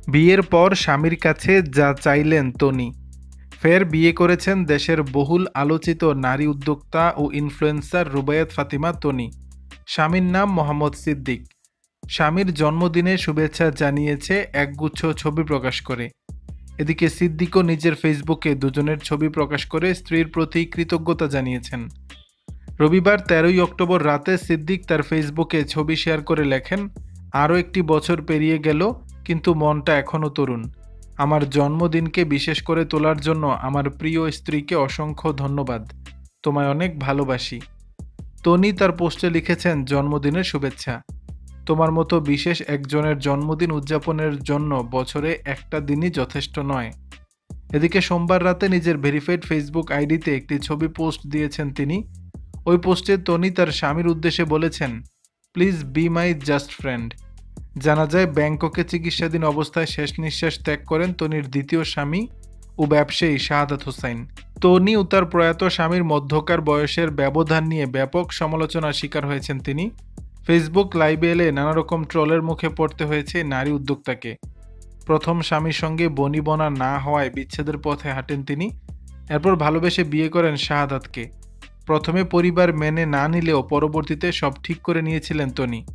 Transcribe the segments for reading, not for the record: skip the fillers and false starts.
বিয়ের পর স্বামীর কাছে যা চাইলেন তনি। ফের বিয়ে করেছেন দেশের বহুল আলোচিত নারী উদ্যোক্তা ও ইনফ্লুয়েন্সার রুবায়াত ফাতিমা তনি। স্বামীর নাম মোহাম্মদ সিদ্দিক। স্বামীর জন্মদিনে শুভেচ্ছা জানিয়েছে একগুচ্ছ ছবি প্রকাশ করে। এদিকে সিদ্দিকও নিজের ফেসবুকে দুজনের ছবি প্রকাশ করে স্ত্রীর প্রতি কৃতজ্ঞতা জানিয়েছেন। রবিবার ১৩ই অক্টোবর রাতে সিদ্দিক তার ফেসবুকে ছবি শেয়ার করে লেখেন, আরও একটি বছর পেরিয়ে গেল, কিন্তু মনটা এখনও তরুণ। আমার জন্মদিনকে বিশেষ করে তোলার জন্য আমার প্রিয় স্ত্রীকে অসংখ্য ধন্যবাদ। তোমায় অনেক ভালোবাসি। তনি তার পোস্টে লিখেছেন, জন্মদিনের শুভেচ্ছা। তোমার মতো বিশেষ একজনের জন্মদিন উদযাপনের জন্য বছরে একটা দিনই যথেষ্ট নয়। এদিকে সোমবার রাতে নিজের ভেরিফাইড ফেসবুক আইডিতে একটি ছবি পোস্ট দিয়েছেন তিনি। ওই পোস্টে তনি তার স্বামীর উদ্দেশ্যে বলেছেন, please be my just friend. জানা যায় ব্যাংককে চিকিৎসাধীন অবস্থায় শেষ নিঃশ্বাস ত্যাগ করেন তনির দ্বিতীয় স্বামী ও ব্যবসায়ী শাহাদাত হোসাইন। তনি ও তার প্রয়াত স্বামীর মধ্যকার বয়সের ব্যবধান নিয়ে ব্যাপক সমালোচনার শিকার হয়েছেন তিনি। ফেসবুক লাইভে এলে নানা রকম ট্রলের মুখে পড়তে হয়েছে নারী উদ্যোক্তাকে। প্রথম স্বামীর সঙ্গে বনিবনা না হওয়ায় বিচ্ছেদের পথে হাঁটেন তিনি। এরপর ভালোবেসে বিয়ে করেন শাহাদাতকে। প্রথমে পরিবার মেনে না নিলেও পরবর্তীতে সব ঠিক করে নিয়েছিলেন তনি।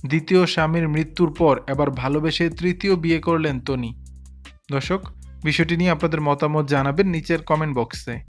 দ্বিতীয় স্বামীর মৃত্যুর পর এবার ভালোবেসে তৃতীয় বিয়ে করলেন তনি। দর্শক, বিষয়টি নিয়ে আপনাদের মতামত জানাবেন নিচের কমেন্ট বক্সে।